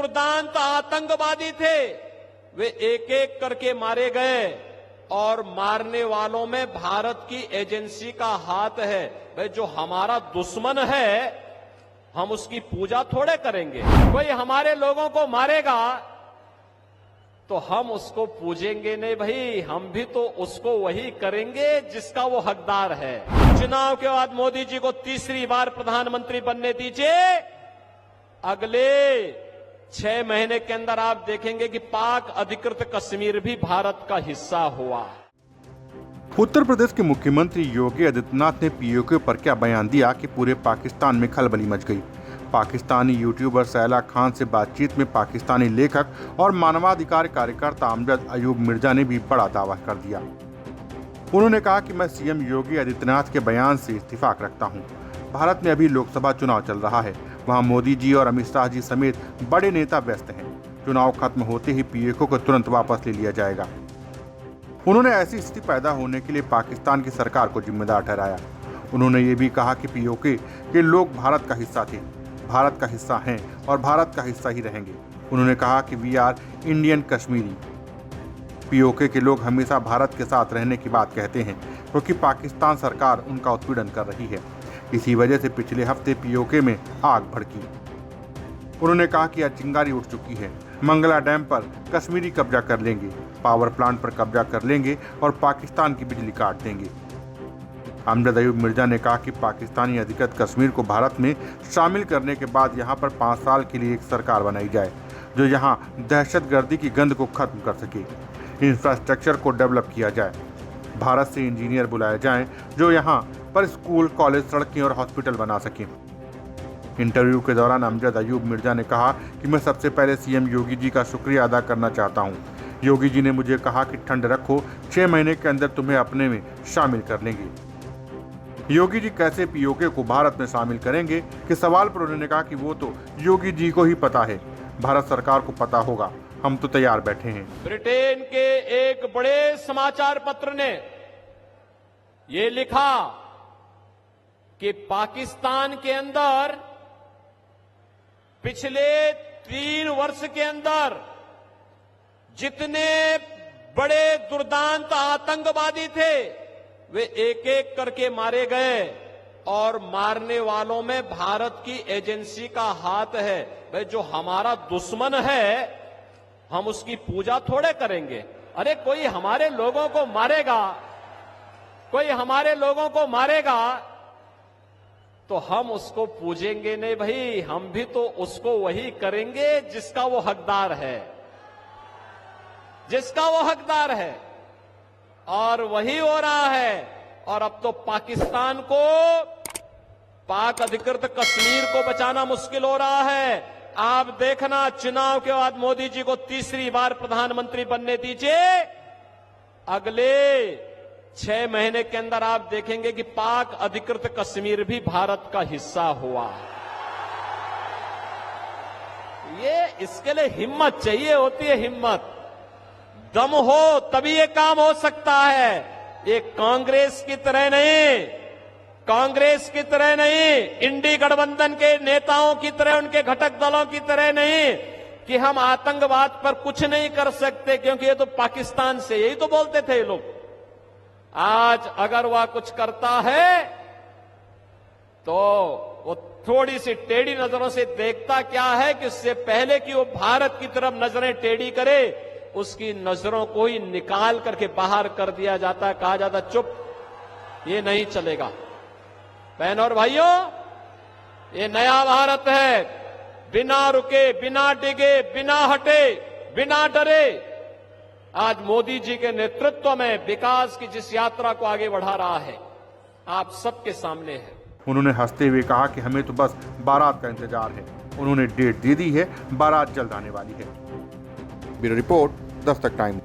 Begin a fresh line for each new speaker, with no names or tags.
दुर्दांत आतंकवादी थे वे एक एक करके मारे गए और मारने वालों में भारत की एजेंसी का हाथ है। भाई जो हमारा दुश्मन है हम उसकी पूजा थोड़े करेंगे। कोई हमारे लोगों को मारेगा तो हम उसको पूजेंगे नहीं भाई, हम भी तो उसको वही करेंगे जिसका वो हकदार है। चुनाव के बाद मोदी जी को तीसरी बार प्रधानमंत्री बनने दीजिए। अगले 6 महीने के अंदर आप देखेंगे कि पाक अधिकृत कश्मीर भी भारत का हिस्सा हुआ।
उत्तर प्रदेश के मुख्यमंत्री योगी आदित्यनाथ ने पीओके पर क्या बयान दिया कि पूरे पाकिस्तान में खलबली मच गई। पाकिस्तानी यूट्यूबर सैला खान से बातचीत में पाकिस्तानी लेखक और मानवाधिकार कार्यकर्ता अमजद अयूब मिर्जा ने भी बड़ा दावा कर दिया। उन्होंने कहा कि मैं सीएम योगी आदित्यनाथ के बयान से इत्तेफाक रखता हूं। भारत में अभी लोकसभा चुनाव चल रहा है, वहां मोदी जी और अमित शाह जी समेत बड़े नेता व्यस्त हैं। चुनाव खत्म होते ही पीओके को तुरंत वापस ले लिया जाएगा। उन्होंने ऐसी स्थिति पैदा होने के लिए पाकिस्तान की सरकार को जिम्मेदार ठहराया। उन्होंने ये भी कहा कि पीओके के लोग भारत का हिस्सा थे, भारत का हिस्सा हैं और भारत का हिस्सा ही रहेंगे। उन्होंने कहा कि we are Indian Kashmiri. PoK के लोग हमेशा भारत के साथ रहने की बात कहते हैं क्योंकि पाकिस्तान सरकार उनका उत्पीड़न कर रही है। इसी वजह से पिछले हफ्ते पीओके में आग भड़की। उन्होंने कहा कि आज चिंगारी उठ चुकी है। मंगला डैम पर कश्मीरी कब्जा कर लेंगे, पावर प्लांट पर कब्जा कर लेंगे और पाकिस्तान की बिजली काट देंगे। अमजद अयूब मिर्जा ने कहा कि पाकिस्तानी अधिकृत कश्मीर को भारत में शामिल करने के बाद यहां पर 5 साल के लिए एक सरकार बनाई जाए जो यहां दहशतगर्दी की गंध को खत्म कर सके। इंफ्रास्ट्रक्चर को डेवलप किया जाए, भारत से इंजीनियर बुलाए जाएं जो यहां पर स्कूल, कॉलेज, सड़कें और हॉस्पिटल बना सकें। इंटरव्यू के दौरान अमजद अयूब मिर्जा ने कहा कि मैं सबसे पहले सीएम योगी जी का शुक्रिया अदा करना चाहता हूं। योगी जी ने मुझे कहा कि ठंड रखो, 6 महीने के अंदर तुम्हें अपने में शामिल कर लेंगे। योगी जी कैसे पीओके को भारत में शामिल करेंगे के सवाल पर उन्होंने कहा कि वो तो योगी जी को ही पता है, भारत सरकार को पता होगा, हम तो तैयार बैठे हैं।
ब्रिटेन के एक बड़े समाचार पत्र ने ये लिखा कि पाकिस्तान के अंदर पिछले 3 वर्ष के अंदर जितने बड़े दुर्दांत आतंकवादी थे वे एक एक करके मारे गए और मारने वालों में भारत की एजेंसी का हाथ है। भाई जो हमारा दुश्मन है हम उसकी पूजा थोड़े करेंगे। अरे कोई हमारे लोगों को मारेगा, कोई हमारे लोगों को मारेगा तो हम उसको पूजेंगे नहीं भाई, हम भी तो उसको वही करेंगे जिसका वो हकदार है, जिसका वो हकदार है। और वही हो रहा है। और अब तो पाकिस्तान को, पाक अधिकृत कश्मीर को बचाना मुश्किल हो रहा है। आप देखना चुनाव के बाद मोदी जी को तीसरी बार प्रधानमंत्री बनने दीजिए। अगले 6 महीने के अंदर आप देखेंगे कि पाक अधिकृत कश्मीर भी भारत का हिस्सा हुआ। ये इसके लिए हिम्मत चाहिए होती है, हिम्मत, दम हो तभी ये काम हो सकता है। ये कांग्रेस की तरह नहीं, कांग्रेस की तरह नहीं, इंडी गठबंधन के नेताओं की तरह, उनके घटक दलों की तरह नहीं कि हम आतंकवाद पर कुछ नहीं कर सकते क्योंकि ये तो पाकिस्तान से, यही तो बोलते थे ये लोग। आज अगर वह कुछ करता है तो वो थोड़ी सी टेढ़ी नजरों से देखता क्या है कि उससे पहले कि वो भारत की तरफ नजरें टेढ़ी करे उसकी नजरों को ही निकाल करके बाहर कर दिया जाता, कहा जाता चुप, ये नहीं चलेगा। बहनों और भाइयों, ये नया भारत है, बिना रुके, बिना डिगे, बिना हटे, बिना डरे आज मोदी जी के नेतृत्व में विकास की जिस यात्रा को आगे बढ़ा रहा है आप सबके सामने है।
उन्होंने हंसते हुए कहा कि हमें तो बस बारात का इंतजार है। उन्होंने डेट दे दी है, बारात जल्द आने वाली है। Bureau report, Dastak time.